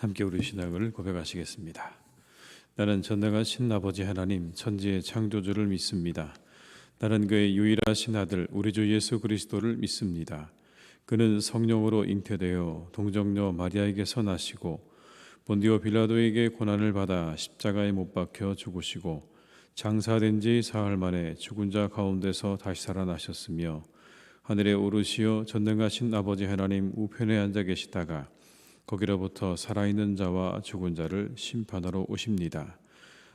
함께 우리 신앙을 고백하시겠습니다. 나는 전능하신 아버지 하나님 천지의 창조주를 믿습니다. 나는 그의 유일하신 아들 우리 주 예수 그리스도를 믿습니다. 그는 성령으로 잉태되어 동정녀 마리아에게서 나시고 본디오 빌라도에게 고난을 받아 십자가에 못 박혀 죽으시고 장사된 지 사흘 만에 죽은 자 가운데서 다시 살아나셨으며 하늘에 오르시어 전능하신 아버지 하나님 우편에 앉아 계시다가 거기로부터 살아있는 자와 죽은 자를 심판하러 오십니다.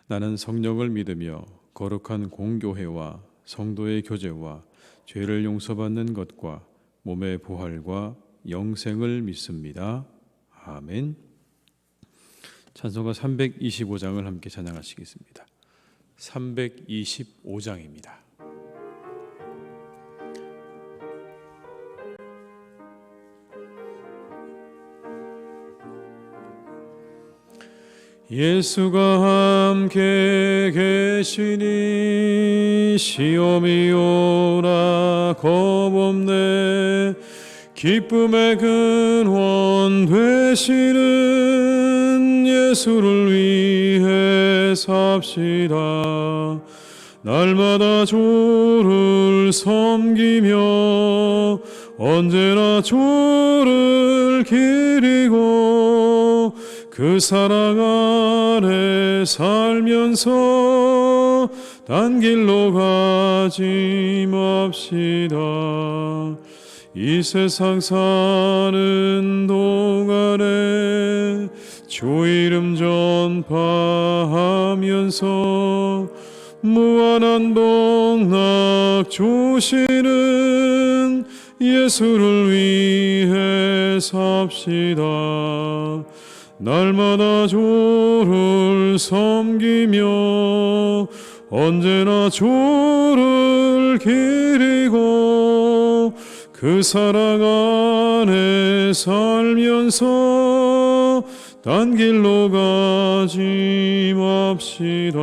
나는 성령을 믿으며 거룩한 공교회와 성도의 교제와 죄를 용서받는 것과 몸의 부활과 영생을 믿습니다. 아멘. 찬송가 325장을 함께 찬양하시겠습니다. 325장입니다. 예수가 함께 계시니 시험이 오나 겁없네. 기쁨의 근원 되시는 예수를 위해 삽시다. 날마다 주를 섬기며 언제나 주를 기리고 그 사랑 안에 살면서 딴 길로 가지 맙시다. 이 세상 사는 동안에 주 이름 전파하면서 무한한 복락 주시는 예수를 위해 삽시다. 날마다 주를 섬기며 언제나 주를 기리고 그 사랑 안에 살면서 딴 길로 가지 맙시다.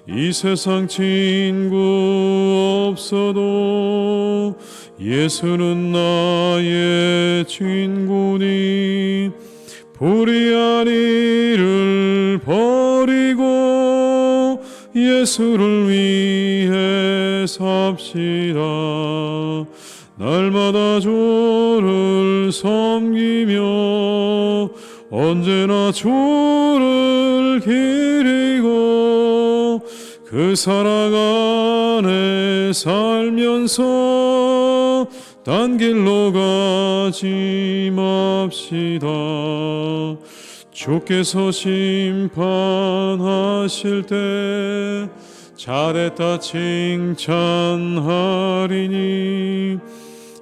이 세상 친구 없어도 예수는 나의 친구니 불의한 일을 버리고 예수를 위해 삽시다. 날마다 주를 섬기며 언제나 주를 기리고 그 사랑 안에 살면서 딴 길로 가지 맙시다. 주께서 심판하실 때 잘했다 칭찬하리니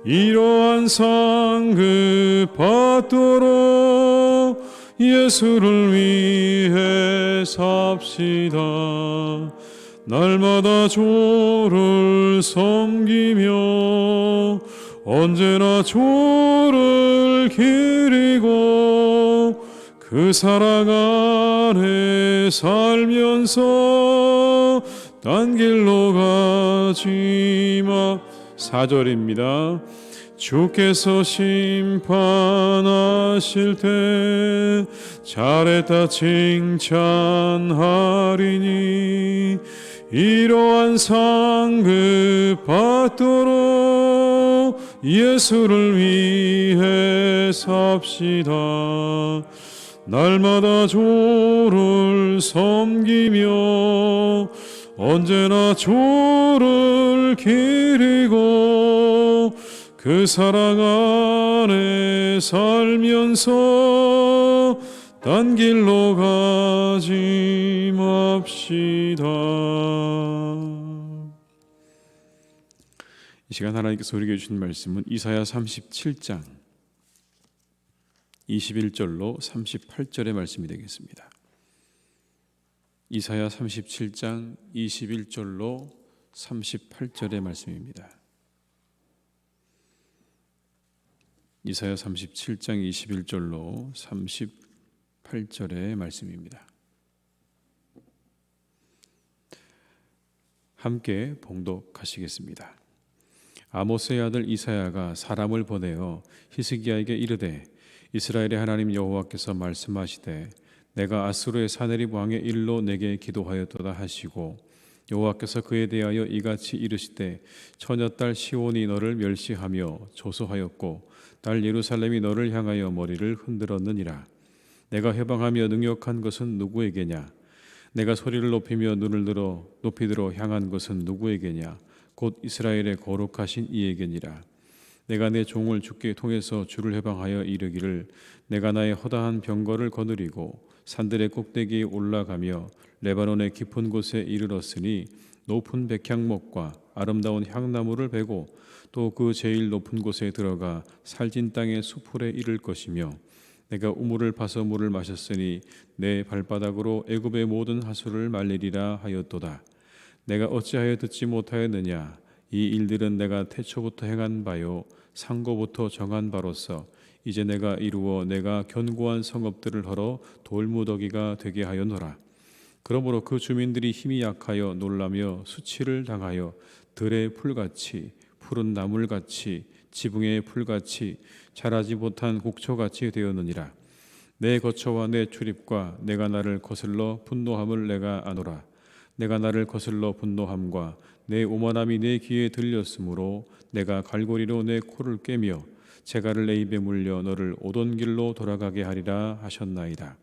이러한 상급 받도록 예수를 위해 삽시다. 날마다 주를 섬기며 언제나 주를 기리고 그 사랑 안에 살면서 딴 길로 가지 마. 4절입니다. 주께서 심판하실 때 잘했다 칭찬하리니 이러한 상급 받도록 예수를 위해 삽시다. 날마다 주를 섬기며 언제나 주를 기리고 그 사랑 안에 살면서 딴 길로 가지 맙시다. 이 시간 하나님께서 우리에게 주신 말씀은 이사야 37장 21절로 38절의 말씀이 되겠습니다. 이사야 37장 21절로 38절의 말씀입니다. 이사야 37장 21절로 38절의 말씀입니다. 함께 봉독하시겠습니다. 아모스의 아들 이사야가 사람을 보내어 히스기야에게 이르되 이스라엘의 하나님 여호와께서 말씀하시되 내가 아수르의 사네립 왕의 일로 내게 기도하였도다 하시고 여호와께서 그에 대하여 이같이 이르시되 처녀딸 시온이 너를 멸시하며 조소하였고 딸 예루살렘이 너를 향하여 머리를 흔들었느니라. 내가 해방하며 능욕한 것은 누구에게냐? 내가 소리를 높이며 눈을 들어 높이 들어 향한 것은 누구에게냐? 곧 이스라엘의 거룩하신 이에게니라. 내가 내 종을 주께 통해서 주를 해방하여 이르기를 내가 나의 허다한 병거를 거느리고 산들의 꼭대기에 올라가며 레바논의 깊은 곳에 이르렀으니 높은 백향목과 아름다운 향나무를 베고 또 그 제일 높은 곳에 들어가 살진 땅의 수풀에 이를 것이며 내가 우물을 파서 물을 마셨으니 내 발바닥으로 애굽의 모든 하수를 말리리라 하였도다. 내가 어찌하여 듣지 못하였느냐? 이 일들은 내가 태초부터 행한 바요 상고부터 정한 바로서 이제 내가 이루어 내가 견고한 성읍들을 헐어 돌무더기가 되게 하였노라. 그러므로 그 주민들이 힘이 약하여 놀라며 수치를 당하여 들의 풀같이 푸른 나물같이 지붕의 풀같이 자라지 못한 곡초같이 되었느니라. 내 거처와 내 출입과 내가 나를 거슬러 분노함을 내가 아노라. 내가 나를 거슬러 분노함과 내 오만함이 내 귀에 들렸으므로 내가 갈고리로 내 코를 꿰며 재갈을 내 입에 물려 너를 오던 길로 돌아가게 하리라 하셨나이다.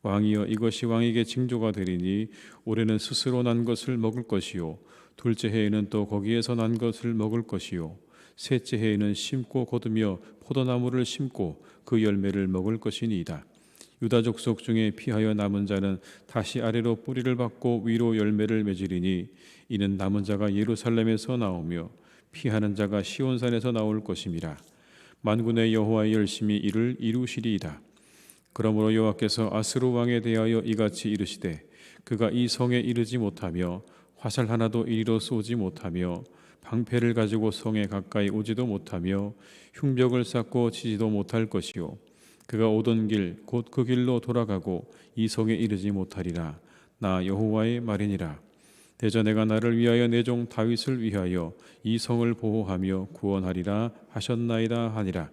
왕이여 이것이 왕에게 징조가 되리니 올해는 스스로 난 것을 먹을 것이요 둘째 해에는 또 거기에서 난 것을 먹을 것이요 셋째 해에는 심고 거두며 포도나무를 심고 그 열매를 먹을 것이니이다. 유다 족속 중에 피하여 남은 자는 다시 아래로 뿌리를 받고 위로 열매를 맺으리니 이는 남은 자가 예루살렘에서 나오며 피하는 자가 시온산에서 나올 것임이라. 만군의 여호와의 열심히 이를 이루시리이다. 그러므로 여호와께서 아스루 왕에 대하여 이같이 이르시되 그가 이 성에 이르지 못하며 화살 하나도 이리로 쏘지 못하며 방패를 가지고 성에 가까이 오지도 못하며 흉벽을 쌓고 치지도 못할 것이요 그가 오던 길 곧 그 길로 돌아가고 이 성에 이르지 못하리라. 나 여호와의 말이니라. 대저 내가 나를 위하여 내 종 다윗을 위하여 이 성을 보호하며 구원하리라 하셨나이다 하니라.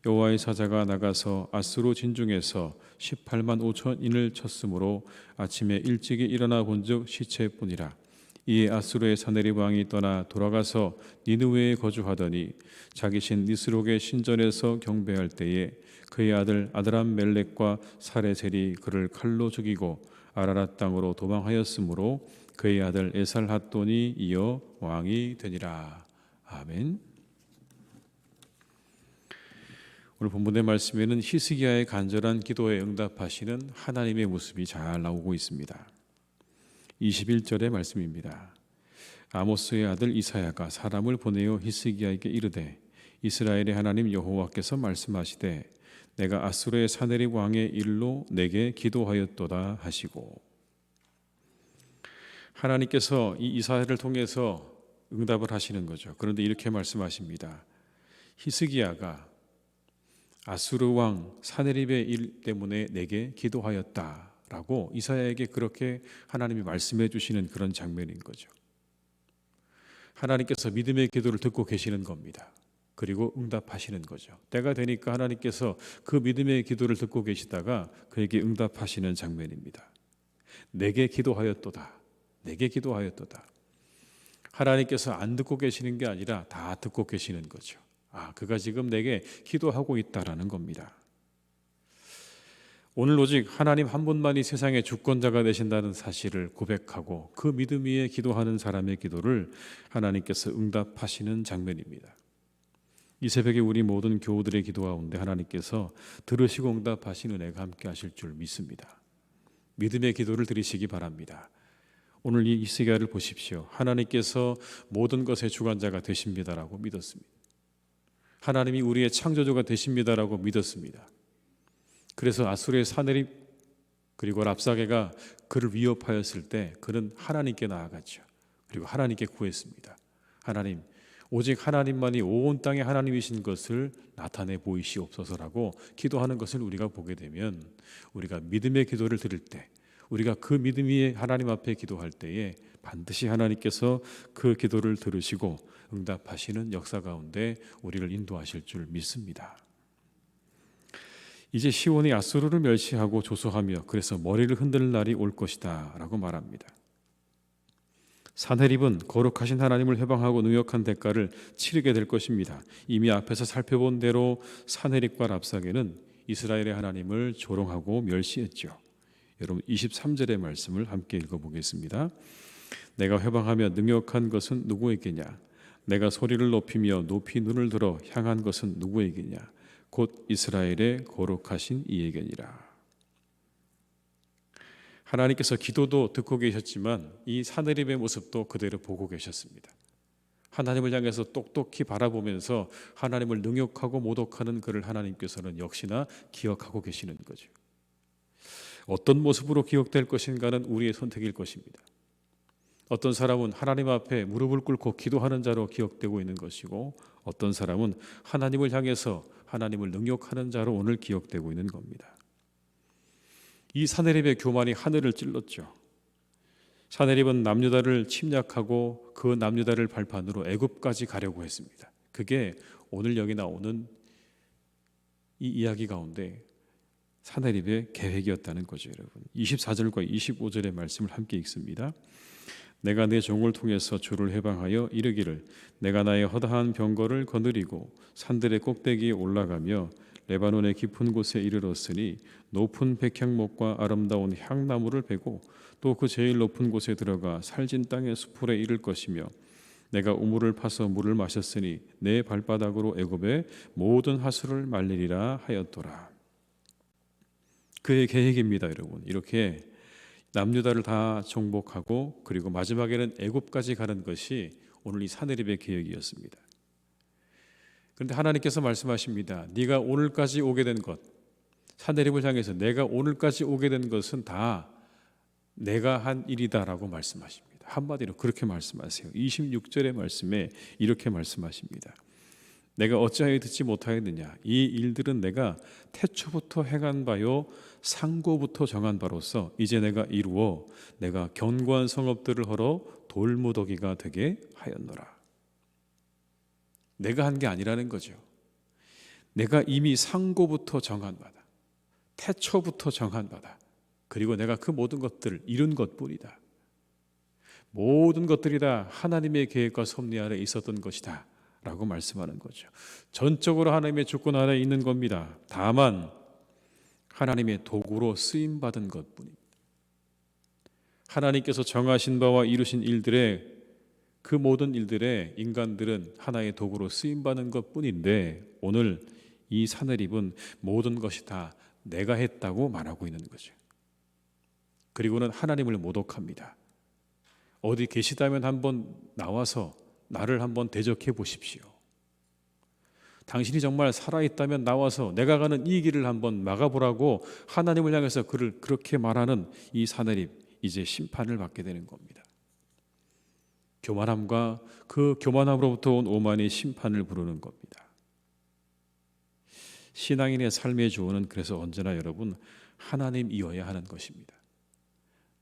여호와의 사자가 나가서 아스루 진중에서 18만 5천인을 쳤으므로 아침에 일찍이 일어나 본즉 시체뿐이라. 이에 아수르의 사네립 왕이 떠나 돌아가서 니느웨에 거주하더니 자기 신 니스록의 신전에서 경배할 때에 그의 아들 아드람 멜렉과 사레셀이 그를 칼로 죽이고 아라랏 땅으로 도망하였으므로 그의 아들 에살핫돈이 이어 왕이 되니라. 아멘. 오늘 본문의 말씀에는 히스기야의 간절한 기도에 응답하시는 하나님의 모습이 잘 나오고 있습니다. 21절의 말씀입니다. 아모스의 아들 이사야가 사람을 보내어 히스기야에게 이르되 이스라엘의 하나님 여호와께서 말씀하시되 내가 아수르의 사네립 왕의 일로 내게 기도하였도다 하시고, 하나님께서 이 이사야를 통해서 응답을 하시는 거죠. 그런데 이렇게 말씀하십니다. 히스기야가 아수르 왕 사네립의 일 때문에 내게 기도하였다라고 이사야에게 그렇게 하나님이 말씀해 주시는 그런 장면인 거죠. 하나님께서 믿음의 기도를 듣고 계시는 겁니다. 그리고 응답하시는 거죠. 때가 되니까 하나님께서 그 믿음의 기도를 듣고 계시다가 그에게 응답하시는 장면입니다. 내게 기도하였도다. 내게 기도하였도다. 하나님께서 안 듣고 계시는 게 아니라 다 듣고 계시는 거죠. 그가 지금 내게 기도하고 있다라는 겁니다. 오늘 오직 하나님 한 분만이 세상의 주권자가 되신다는 사실을 고백하고 그 믿음 위에 기도하는 사람의 기도를 하나님께서 응답하시는 장면입니다. 이 새벽에 우리 모든 교우들의 기도 가운데 하나님께서 들으시고 응답하신 은혜가 함께 하실 줄 믿습니다. 믿음의 기도를 드리시기 바랍니다. 오늘 이 히스기야를 보십시오. 하나님께서 모든 것의 주관자가 되십니다라고 믿었습니다. 하나님이 우리의 창조주가 되십니다라고 믿었습니다. 그래서 아수르의 사네립 그리고 랍사게가 그를 위협하였을 때 그는 하나님께 나아갔죠. 그리고 하나님께 구했습니다. 하나님, 오직 하나님만이 온 땅의 하나님이신 것을 나타내 보이시옵소서라고 기도하는 것을 우리가 보게 되면, 우리가 믿음의 기도를 드릴 때, 우리가 그 믿음 위에 하나님 앞에 기도할 때에 반드시 하나님께서 그 기도를 들으시고 응답하시는 역사 가운데 우리를 인도하실 줄 믿습니다. 이제 시온이 아수르를 멸시하고 조소하며 그래서 머리를 흔들 날이 올 것이다 라고 말합니다. 사내립은 거룩하신 하나님을 회방하고 능욕한 대가를 치르게 될 것입니다. 이미 앞에서 살펴본 대로 사내립과 랍사게는 이스라엘의 하나님을 조롱하고 멸시했죠. 여러분 23절의 말씀을 함께 읽어보겠습니다. 내가 회방하며 능욕한 것은 누구에게냐? 내가 소리를 높이며 높이 눈을 들어 향한 것은 누구에게냐? 곧 이스라엘의 거룩하신 이에게니라. 하나님께서 기도도 듣고 계셨지만 이 사내립의 모습도 그대로 보고 계셨습니다. 하나님을 향해서 똑똑히 바라보면서 하나님을 능욕하고 모독하는 그를 하나님께서는 역시나 기억하고 계시는 거죠. 어떤 모습으로 기억될 것인가는 우리의 선택일 것입니다. 어떤 사람은 하나님 앞에 무릎을 꿇고 기도하는 자로 기억되고 있는 것이고, 어떤 사람은 하나님을 향해서 하나님을 능욕하는 자로 오늘 기억되고 있는 겁니다. 이 사내립의 교만이 하늘을 찔렀죠. 사내립은 남유다를 침략하고 그 남유다를 발판으로 애굽까지 가려고 했습니다. 그게 오늘 여기 나오는 이 이야기 가운데 사내립의 계획이었다는 거죠, 여러분. 24절과 25절의 말씀을 함께 읽습니다. 내가 내 종을 통해서 주를 해방하여 이르기를 내가 나의 허다한 병거를 거느리고 산들의 꼭대기에 올라가며 레바논의 깊은 곳에 이르렀으니 높은 백향목과 아름다운 향나무를 베고 또 그 제일 높은 곳에 들어가 살진 땅의 수풀에 이를 것이며 내가 우물을 파서 물을 마셨으니 내 발바닥으로 애굽의 모든 하수를 말리리라 하였더라. 그의 계획입니다, 여러분. 이렇게 남유다를 다 정복하고 그리고 마지막에는 애굽까지 가는 것이 오늘 이 사내립의 계획이었습니다. 그런데 하나님께서 말씀하십니다. 네가 오늘까지 오게 된 것, 사내립을 향해서 내가 오늘까지 오게 된 것은 다 내가 한 일이다라고 말씀하십니다. 한마디로 그렇게 말씀하세요. 26절의 말씀에 이렇게 말씀하십니다. 내가 어찌하여 듣지 못하였느냐? 이 일들은 내가 태초부터 행한 바요 상고부터 정한 바로서 이제 내가 이루어 내가 견고한 성읍들을 헐어 돌무더기가 되게 하였노라. 내가 한 게 아니라는 거죠. 내가 이미 상고부터 정한 바다, 태초부터 정한 바다. 그리고 내가 그 모든 것들을 이룬 것뿐이다. 모든 것들이 다 하나님의 계획과 섭리 아래 있었던 것이다 라고 말씀하는 거죠. 전적으로 하나님의 주권 아래 있는 겁니다. 다만 하나님의 도구로 쓰임받은 것뿐입니다. 하나님께서 정하신 바와 이루신 일들의 그 모든 일들에 인간들은 하나의 도구로 쓰임받는 것뿐인데, 오늘 이 사내립은 모든 것이 다 내가 했다고 말하고 있는 거죠. 그리고는 하나님을 모독합니다. 어디 계시다면 한번 나와서 나를 한번 대적해 보십시오. 당신이 정말 살아있다면 나와서 내가 가는 이 길을 한번 막아보라고 하나님을 향해서 그를 그렇게 말하는 이 사내립, 이제 심판을 받게 되는 겁니다. 교만함과 그 교만함으로부터 온 오만이 심판을 부르는 겁니다. 신앙인의 삶의 조언은 그래서 언제나 여러분 하나님이어야 하는 것입니다.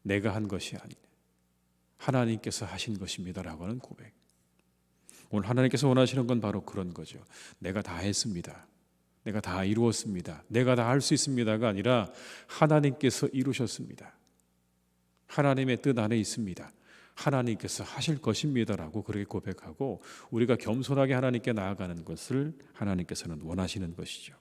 내가 한 것이 아니라 하나님께서 하신 것입니다라고 하는 고백. 오늘 하나님께서 원하시는 건 바로 그런 거죠. 내가 다 했습니다. 내가 다 이루었습니다. 내가 다 할 수 있습니다가 아니라 하나님께서 이루셨습니다. 하나님의 뜻 안에 있습니다. 하나님께서 하실 것입니다라고 그렇게 고백하고 우리가 겸손하게 하나님께 나아가는 것을 하나님께서는 원하시는 것이죠.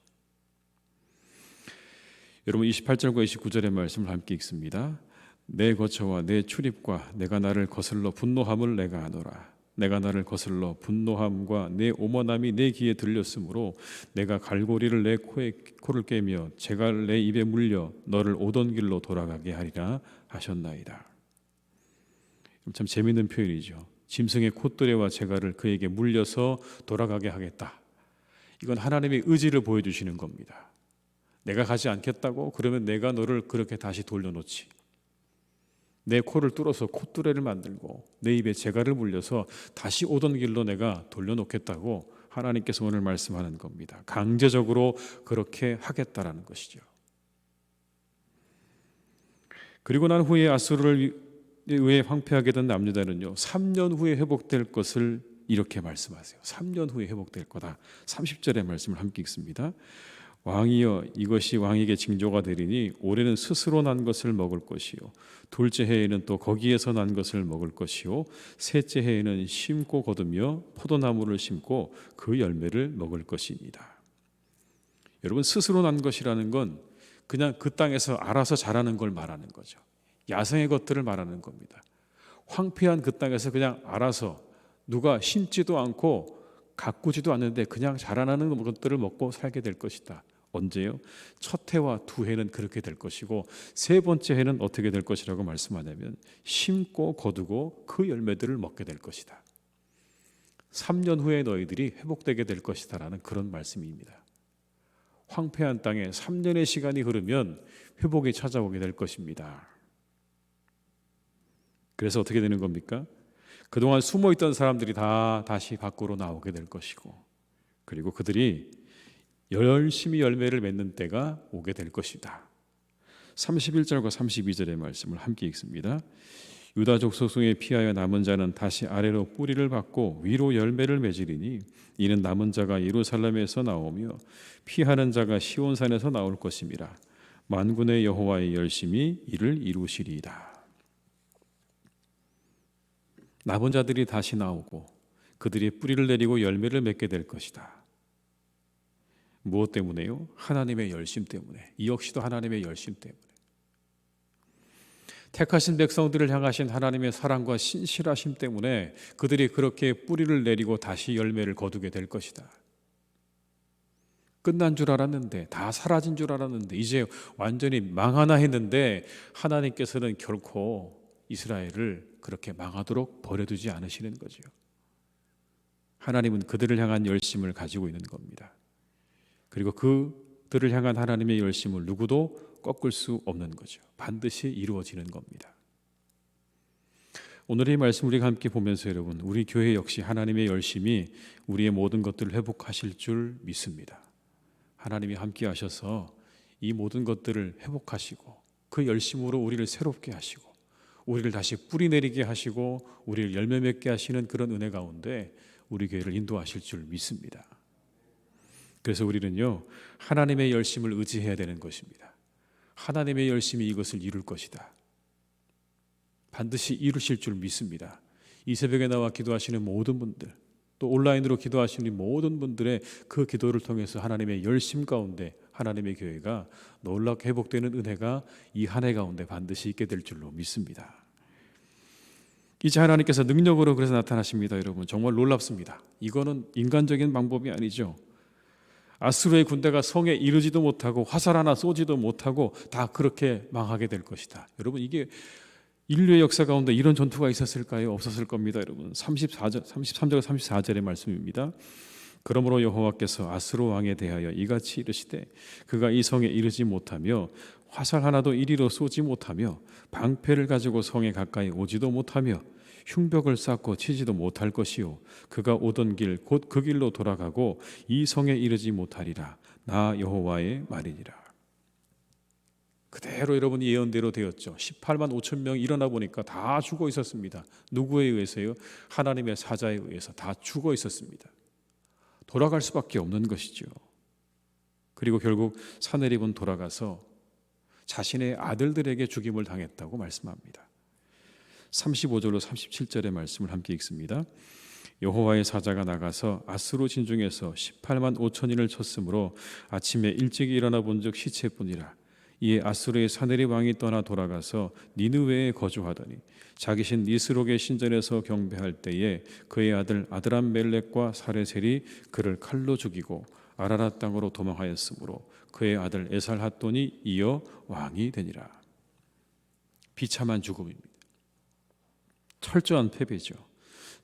여러분 28절과 29절의 말씀을 함께 읽습니다. 내 거처와 내 출입과 내가 나를 거슬러 분노함을 내가 아노라. 내가 나를 거슬러 분노함과 내 오만함이 내 귀에 들렸으므로 내가 갈고리를 내 코를 깨며 재갈 내 입에 물려 너를 오던 길로 돌아가게 하리라 하셨나이다. 참 재미있는 표현이죠. 짐승의 콧대와 재갈을 그에게 물려서 돌아가게 하겠다. 이건 하나님의 의지를 보여주시는 겁니다. 내가 가지 않겠다고? 그러면 내가 너를 그렇게 다시 돌려놓지. 내 코를 뚫어서 콧뚜레를 만들고 내 입에 재갈을 물려서 다시 오던 길로 내가 돌려놓겠다고 하나님께서 오늘 말씀하는 겁니다. 강제적으로 그렇게 하겠다라는 것이죠. 그리고 난 후에 아수르를 의해 황폐하게 된 남유다는요 3년 후에 회복될 것을 이렇게 말씀하세요. 3년 후에 회복될 거다. 30절의 말씀을 함께 읽습니다. 왕이여 이것이 왕에게 징조가 되리니 올해는 스스로 난 것을 먹을 것이요 둘째 해에는 또 거기에서 난 것을 먹을 것이요 셋째 해에는 심고 거두며 포도나무를 심고 그 열매를 먹을 것입니다. 여러분, 스스로 난 것이라는 건 그냥 그 땅에서 알아서 자라는 걸 말하는 거죠. 야생의 것들을 말하는 겁니다. 황폐한 그 땅에서 그냥 알아서 누가 심지도 않고 가꾸지도 않는데 그냥 자라나는 것들을 먹고 살게 될 것이다. 언제요? 첫 해와 두 해는 그렇게 될 것이고 세 번째 해는 어떻게 될 것이라고 말씀하냐면 심고 거두고 그 열매들을 먹게 될 것이다. 3년 후에 너희들이 회복되게 될 것이다 라는 그런 말씀입니다. 황폐한 땅에 3년의 시간이 흐르면 회복이 찾아오게 될 것입니다. 그래서 어떻게 되는 겁니까? 그동안 숨어있던 사람들이 다 다시 밖으로 나오게 될 것이고 그리고 그들이 열심히 열매를 맺는 때가 오게 될 것이다. 31절과 32절의 말씀을 함께 읽습니다. 유다족 소송에 피하여 남은 자는 다시 아래로 뿌리를 받고 위로 열매를 맺으리니 이는 남은 자가 예루살렘에서 나오며 피하는 자가 시온산에서 나올 것임이라. 만군의 여호와의 열심히 이를 이루시리이다. 남은 자들이 다시 나오고 그들이 뿌리를 내리고 열매를 맺게 될 것이다. 무엇 때문에요? 하나님의 열심 때문에. 이 역시도 하나님의 열심 때문에. 택하신 백성들을 향하신 하나님의 사랑과 신실하심 때문에 그들이 그렇게 뿌리를 내리고 다시 열매를 거두게 될 것이다. 끝난 줄 알았는데, 다 사라진 줄 알았는데, 이제 완전히 망하나 했는데 하나님께서는 결코 이스라엘을 그렇게 망하도록 버려두지 않으시는 거죠. 하나님은 그들을 향한 열심을 가지고 있는 겁니다. 그리고 그들을 향한 하나님의 열심을 누구도 꺾을 수 없는 거죠. 반드시 이루어지는 겁니다. 오늘의 말씀 우리가 함께 보면서 여러분, 우리 교회 역시 하나님의 열심이 우리의 모든 것들을 회복하실 줄 믿습니다. 하나님이 함께 하셔서 이 모든 것들을 회복하시고 그 열심으로 우리를 새롭게 하시고 우리를 다시 뿌리 내리게 하시고 우리를 열매 맺게 하시는 그런 은혜 가운데 우리 교회를 인도하실 줄 믿습니다. 그래서 우리는요, 하나님의 열심을 의지해야 되는 것입니다. 하나님의 열심이 이것을 이룰 것이다. 반드시 이루실 줄 믿습니다. 이 새벽에 나와 기도하시는 모든 분들, 또 온라인으로 기도하시는 모든 분들의 그 기도를 통해서 하나님의 열심 가운데 하나님의 교회가 놀랍게 회복되는 은혜가 이 한 해 가운데 반드시 있게 될 줄로 믿습니다. 이제 하나님께서 능력으로 그래서 나타나십니다. 여러분, 정말 놀랍습니다. 이거는 인간적인 방법이 아니죠. 아수르의 군대가 성에 이르지도 못하고 화살 하나 쏘지도 못하고 다 그렇게 망하게 될 것이다. 여러분, 이게 인류의 역사 가운데 이런 전투가 있었을까요? 없었을 겁니다. 여러분, 33절 34절의 말씀입니다. 그러므로 여호와께서 아수르 왕에 대하여 이같이 이르시되 그가 이 성에 이르지 못하며 화살 하나도 이리로 쏘지 못하며 방패를 가지고 성에 가까이 오지도 못하며 흉벽을 쌓고 치지도 못할 것이요 그가 오던 길 곧 그 길로 돌아가고 이 성에 이르지 못하리라. 나 여호와의 말이니라. 그대로 여러분 예언대로 되었죠. 18만 5천 명이 일어나 보니까 다 죽어 있었습니다. 누구에 의해서요? 하나님의 사자에 의해서 다 죽어 있었습니다. 돌아갈 수밖에 없는 것이죠. 그리고 결국 사내립은 돌아가서 자신의 아들들에게 죽임을 당했다고 말씀합니다. 35절로 37절의 말씀을 함께 읽습니다. 여호와의 사자가 나가서 아수르 진중에서 18만 5천인을 쳤으므로 아침에 일찍 일어나 본즉 시체뿐이라. 이에 아수르의 사네립 왕이 떠나 돌아가서 니느웨에 거주하더니 자기 신 니스록의 신전에서 경배할 때에 그의 아들 아드람멜렉과 사레셀이 그를 칼로 죽이고 아라랏 땅으로 도망하였으므로 그의 아들 에살핫돈이 이어 왕이 되니라. 비참한 죽음입니다. 철저한 패배죠.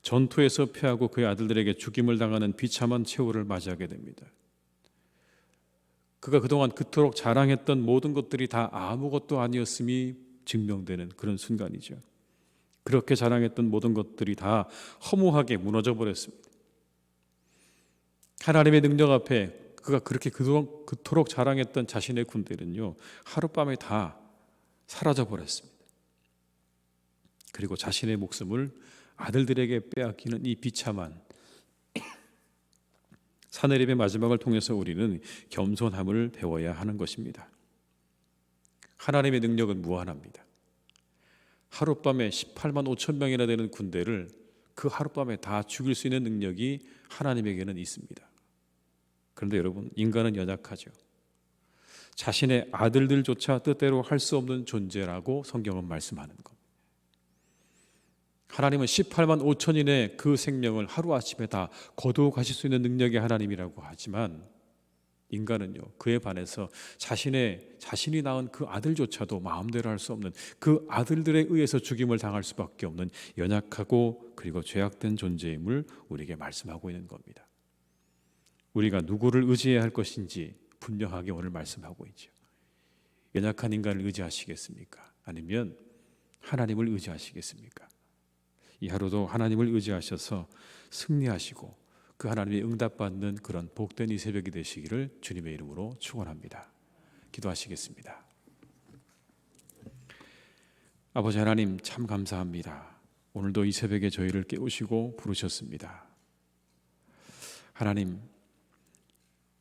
전투에서 패하고 그의 아들들에게 죽임을 당하는 비참한 최후를 맞이하게 됩니다. 그가 그동안 그토록 자랑했던 모든 것들이 다 아무것도 아니었음이 증명되는 그런 순간이죠. 그렇게 자랑했던 모든 것들이 다 허무하게 무너져 버렸습니다. 하나님의 능력 앞에 그가 그렇게 그토록 자랑했던 자신의 군대는요, 하룻밤에 다 사라져 버렸습니다. 그리고 자신의 목숨을 아들들에게 빼앗기는 이 비참한 사내립의 마지막을 통해서 우리는 겸손함을 배워야 하는 것입니다. 하나님의 능력은 무한합니다. 하룻밤에 18만 5천 명이나 되는 군대를 그 하룻밤에 다 죽일 수 있는 능력이 하나님에게는 있습니다. 그런데 여러분, 인간은 연약하죠. 자신의 아들들조차 뜻대로 할 수 없는 존재라고 성경은 말씀하는 겁니다. 하나님은 18만 5천인의 그 생명을 하루아침에 다 거두어 가실 수 있는 능력의 하나님이라고 하지만 인간은요, 그에 반해서 자신이 낳은 그 아들조차도 마음대로 할 수 없는, 그 아들들에 의해서 죽임을 당할 수밖에 없는 연약하고 그리고 죄악된 존재임을 우리에게 말씀하고 있는 겁니다. 우리가 누구를 의지해야 할 것인지 분명하게 오늘 말씀하고 있죠. 연약한 인간을 의지하시겠습니까? 아니면 하나님을 의지하시겠습니까? 이 하루도 하나님을 의지하셔서 승리하시고 그 하나님의 응답받는 그런 복된 이 새벽이 되시기를 주님의 이름으로 축원합니다. 기도하시겠습니다. 아버지 하나님, 참 감사합니다. 오늘도 이 새벽에 저희를 깨우시고 부르셨습니다. 하나님,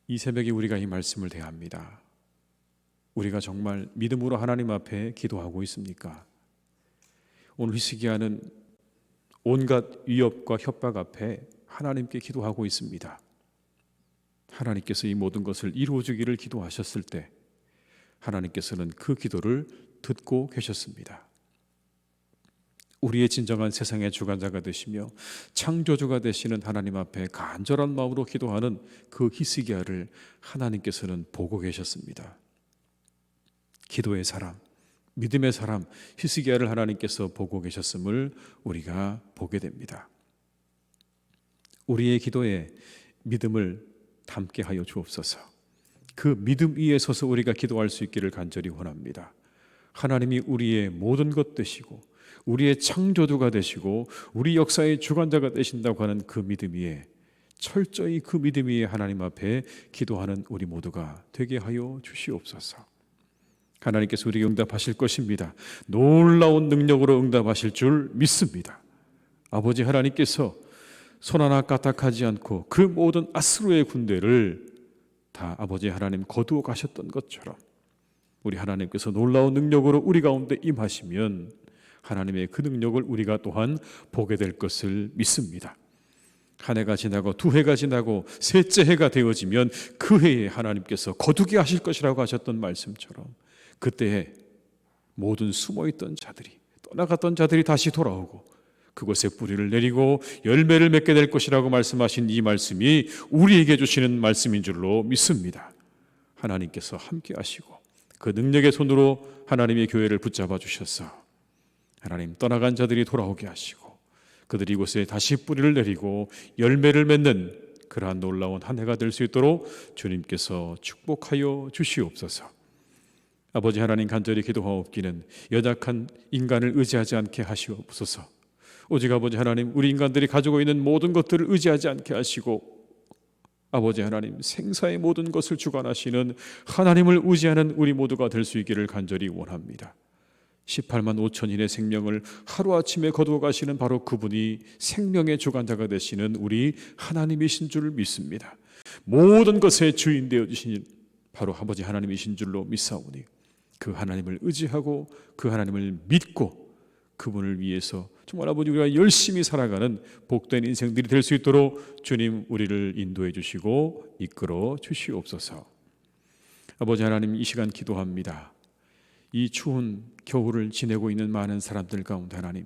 이 새벽에 우리가 이 말씀을 대합니다. 우리가 정말 믿음으로 하나님 앞에 기도하고 있습니까? 오늘 이 시기하는 온갖 위협과 협박 앞에 하나님께 기도하고 있습니다. 하나님께서 이 모든 것을 이루어주기를 기도하셨을 때 하나님께서는 그 기도를 듣고 계셨습니다. 우리의 진정한 세상의 주관자가 되시며 창조주가 되시는 하나님 앞에 간절한 마음으로 기도하는 그 히스기야를 하나님께서는 보고 계셨습니다. 기도의 사람, 믿음의 사람 히스기야를 하나님께서 보고 계셨음을 우리가 보게 됩니다. 우리의 기도에 믿음을 담게 하여 주옵소서. 그 믿음 위에 서서 우리가 기도할 수 있기를 간절히 원합니다. 하나님이 우리의 모든 것 되시고 우리의 창조주가 되시고 우리 역사의 주관자가 되신다고 하는 그 믿음 위에 철저히 그 믿음 위에 하나님 앞에 기도하는 우리 모두가 되게 하여 주시옵소서. 하나님께서 우리에게 응답하실 것입니다. 놀라운 능력으로 응답하실 줄 믿습니다. 아버지 하나님께서 손 하나 까딱하지 않고 그 모든 아스루의 군대를 다 아버지 하나님 거두어 가셨던 것처럼 우리 하나님께서 놀라운 능력으로 우리 가운데 임하시면 하나님의 그 능력을 우리가 또한 보게 될 것을 믿습니다. 한 해가 지나고 두 해가 지나고 셋째 해가 되어지면 그 해에 하나님께서 거두게 하실 것이라고 하셨던 말씀처럼 그때에 모든 숨어있던 자들이, 떠나갔던 자들이 다시 돌아오고 그곳에 뿌리를 내리고 열매를 맺게 될 것이라고 말씀하신 이 말씀이 우리에게 주시는 말씀인 줄로 믿습니다. 하나님께서 함께 하시고 그 능력의 손으로 하나님의 교회를 붙잡아 주셔서 하나님, 떠나간 자들이 돌아오게 하시고 그들이 이곳에 다시 뿌리를 내리고 열매를 맺는 그러한 놀라운 한 해가 될 수 있도록 주님께서 축복하여 주시옵소서. 아버지 하나님, 간절히 기도하옵기는 연약한 인간을 의지하지 않게 하시옵소서. 오직 아버지 하나님, 우리 인간들이 가지고 있는 모든 것들을 의지하지 않게 하시고 아버지 하나님, 생사의 모든 것을 주관하시는 하나님을 의지하는 우리 모두가 될 수 있기를 간절히 원합니다. 18만 5천인의 생명을 하루아침에 거두어 가시는 바로 그분이 생명의 주관자가 되시는 우리 하나님이신 줄 믿습니다. 모든 것의 주인 되어주신 바로 아버지 하나님이신 줄로 믿사오니 그 하나님을 의지하고 그 하나님을 믿고 그분을 위해서 정말 아버지 우리가 열심히 살아가는 복된 인생들이 될 수 있도록 주님 우리를 인도해 주시고 이끌어 주시옵소서. 아버지 하나님, 이 시간 기도합니다. 이 추운 겨울을 지내고 있는 많은 사람들 가운데 하나님,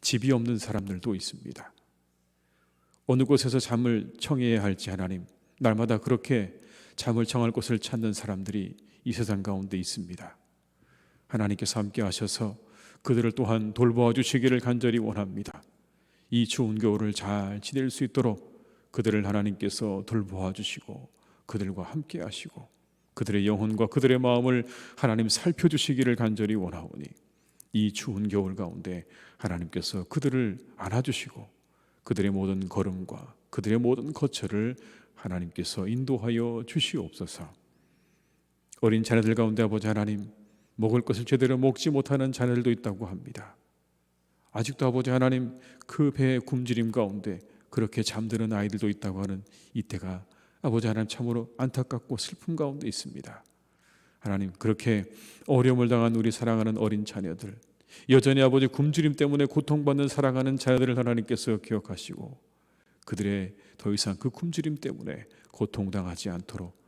집이 없는 사람들도 있습니다. 어느 곳에서 잠을 청해야 할지 하나님, 날마다 그렇게 잠을 청할 곳을 찾는 사람들이 이 세상 가운데 있습니다. 하나님께서 함께 하셔서 그들을 또한 돌보아 주시기를 간절히 원합니다. 이 추운 겨울을 잘 지낼 수 있도록 그들을 하나님께서 돌보아 주시고 그들과 함께 하시고 그들의 영혼과 그들의 마음을 하나님 살펴주시기를 간절히 원하오니 이 추운 겨울 가운데 하나님께서 그들을 안아주시고 그들의 모든 걸음과 그들의 모든 거처를 하나님께서 인도하여 주시옵소서. 어린 자녀들 가운데 아버지 하나님, 먹을 것을 제대로 먹지 못하는 자녀들도 있다고 합니다. 아직도 아버지 하나님, 그 배의 굶주림 가운데 그렇게 잠드는 아이들도 있다고 하는 이때가 아버지 하나님, 참으로 안타깝고 슬픔 가운데 있습니다. 하나님, 그렇게 어려움을 당한 우리 사랑하는 어린 자녀들, 여전히 아버지 굶주림 때문에 고통받는 사랑하는 자녀들을 하나님께서 기억하시고 그들의 더 이상 그 굶주림 때문에 고통당하지 않도록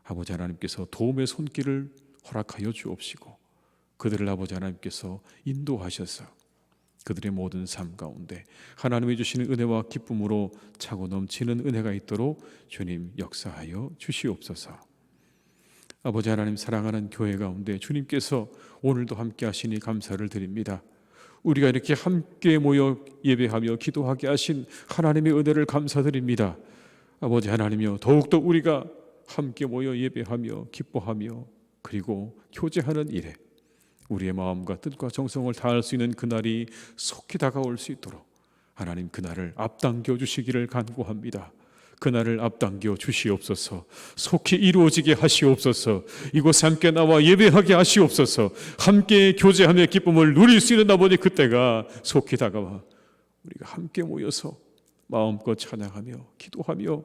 아버지 하나님께서 도움의 손길을 허락하여 주옵시고 그들을 아버지 하나님께서 인도하셔서 그들의 모든 삶 가운데 하나님이 주시는 은혜와 기쁨으로 차고 넘치는 은혜가 있도록 주님 역사하여 주시옵소서. 아버지 하나님, 사랑하는 교회 가운데 주님께서 오늘도 함께 하시니 감사를 드립니다. 우리가 이렇게 함께 모여 예배하며 기도하게 하신 하나님의 은혜를 감사드립니다. 아버지 하나님이여, 더욱더 우리가 함께 모여 예배하며 기뻐하며 그리고 교제하는 일에 우리의 마음과 뜻과 정성을 다할 수 있는 그날이 속히 다가올 수 있도록 하나님, 그날을 앞당겨 주시기를 간구합니다. 그날을 앞당겨 주시옵소서. 속히 이루어지게 하시옵소서. 이곳에 함께 나와 예배하게 하시옵소서. 함께 교제하며 기쁨을 누릴 수 있는 아버지, 그때가 속히 다가와 우리가 함께 모여서 마음껏 찬양하며 기도하며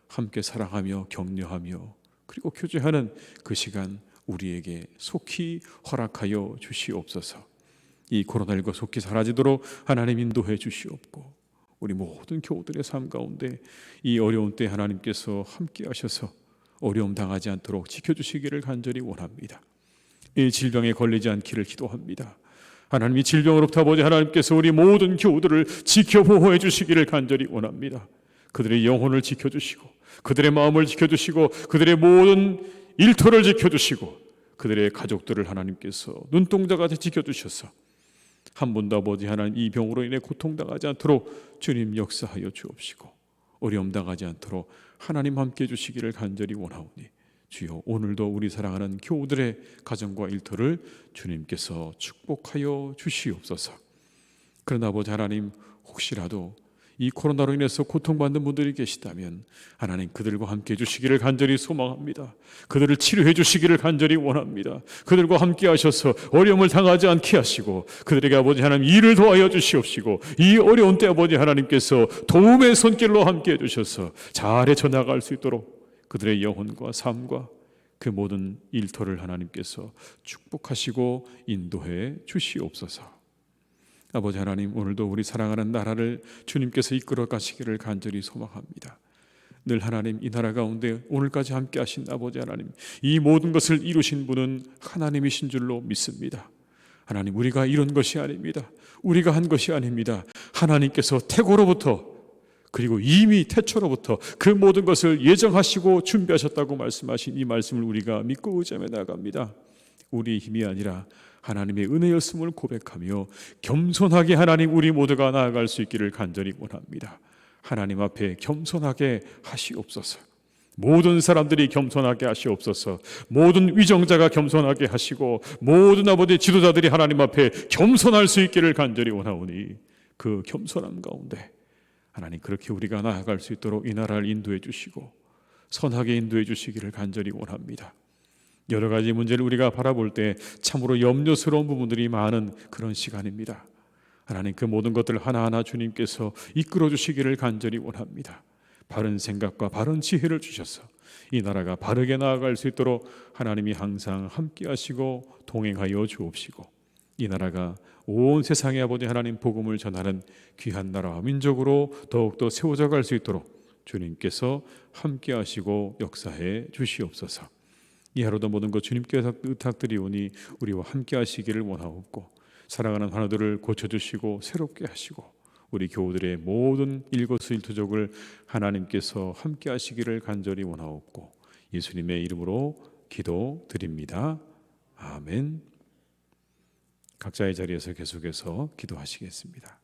함께 사랑하며 격려하며 그리고 교제하는 그 시간 우리에게 속히 허락하여 주시옵소서. 이 코로나19가 속히 사라지도록 하나님 인도해 주시옵고 우리 모든 교우들의 삶 가운데 이 어려운 때 하나님께서 함께 하셔서 어려움 당하지 않도록 지켜주시기를 간절히 원합니다. 이 질병에 걸리지 않기를 기도합니다. 하나님, 이 질병으로부터 아버지 하나님께서 우리 모든 교우들을 지켜 보호해 주시기를 간절히 원합니다. 그들의 영혼을 지켜주시고 그들의 마음을 지켜주시고 그들의 모든 일터를 지켜주시고 그들의 가족들을 하나님께서 눈동자같이 지켜주셔서 한 분도 아버지 하나님 이 병으로 인해 고통당하지 않도록 주님 역사하여 주옵시고 어려움 당하지 않도록 하나님 함께 해주시기를 간절히 원하오니 주여, 오늘도 우리 사랑하는 교우들의 가정과 일터를 주님께서 축복하여 주시옵소서. 그러나 아버지 하나님, 혹시라도 이 코로나로 인해서 고통받는 분들이 계시다면 하나님, 그들과 함께 해주시기를 간절히 소망합니다. 그들을 치료해 주시기를 간절히 원합니다. 그들과 함께 하셔서 어려움을 당하지 않게 하시고 그들에게 아버지 하나님 일을 도와여 주시옵시고 이 어려운 때 아버지 하나님께서 도움의 손길로 함께 해주셔서 잘 헤쳐나갈 수 있도록 그들의 영혼과 삶과 그 모든 일터를 하나님께서 축복하시고 인도해 주시옵소서. 아버지 하나님, 오늘도 우리 사랑하는 나라를 주님께서 이끌어 가시기를 간절히 소망합니다. 늘 하나님, 이 나라 가운데 오늘까지 함께 하신 아버지 하나님, 이 모든 것을 이루신 분은 하나님이신 줄로 믿습니다. 하나님, 우리가 이룬 것이 아닙니다. 우리가 한 것이 아닙니다. 하나님께서 태고로부터 그리고 이미 태초로부터 그 모든 것을 예정하시고 준비하셨다고 말씀하신 이 말씀을 우리가 믿고 의지하며 나아갑니다. 우리의 힘이 아니라 하나님의 은혜였음을 고백하며 겸손하게 하나님 우리 모두가 나아갈 수 있기를 간절히 원합니다. 하나님 앞에 겸손하게 하시옵소서. 모든 사람들이 겸손하게 하시옵소서. 모든 위정자가 겸손하게 하시고 모든 아버지 지도자들이 하나님 앞에 겸손할 수 있기를 간절히 원하오니 그 겸손함 가운데 하나님, 그렇게 우리가 나아갈 수 있도록 이 나라를 인도해 주시고 선하게 인도해 주시기를 간절히 원합니다. 여러 가지 문제를 우리가 바라볼 때 참으로 염려스러운 부분들이 많은 그런 시간입니다. 하나님, 그 모든 것들을 하나하나 주님께서 이끌어 주시기를 간절히 원합니다. 바른 생각과 바른 지혜를 주셔서 이 나라가 바르게 나아갈 수 있도록 하나님이 항상 함께 하시고 동행하여 주옵시고 이 나라가 온 세상에 아버지 하나님 복음을 전하는 귀한 나라와 민족으로 더욱더 세워져 갈 수 있도록 주님께서 함께 하시고 역사해 주시옵소서. 이 하루도 모든 것 주님께 의탁드리오니 우리와 함께 하시기를 원하옵고 사랑하는 하나들을 고쳐주시고 새롭게 하시고 우리 교우들의 모든 일거수일투족을 하나님께서 함께 하시기를 간절히 원하옵고 예수님의 이름으로 기도드립니다. 아멘. 각자의 자리에서 계속해서 기도하시겠습니다.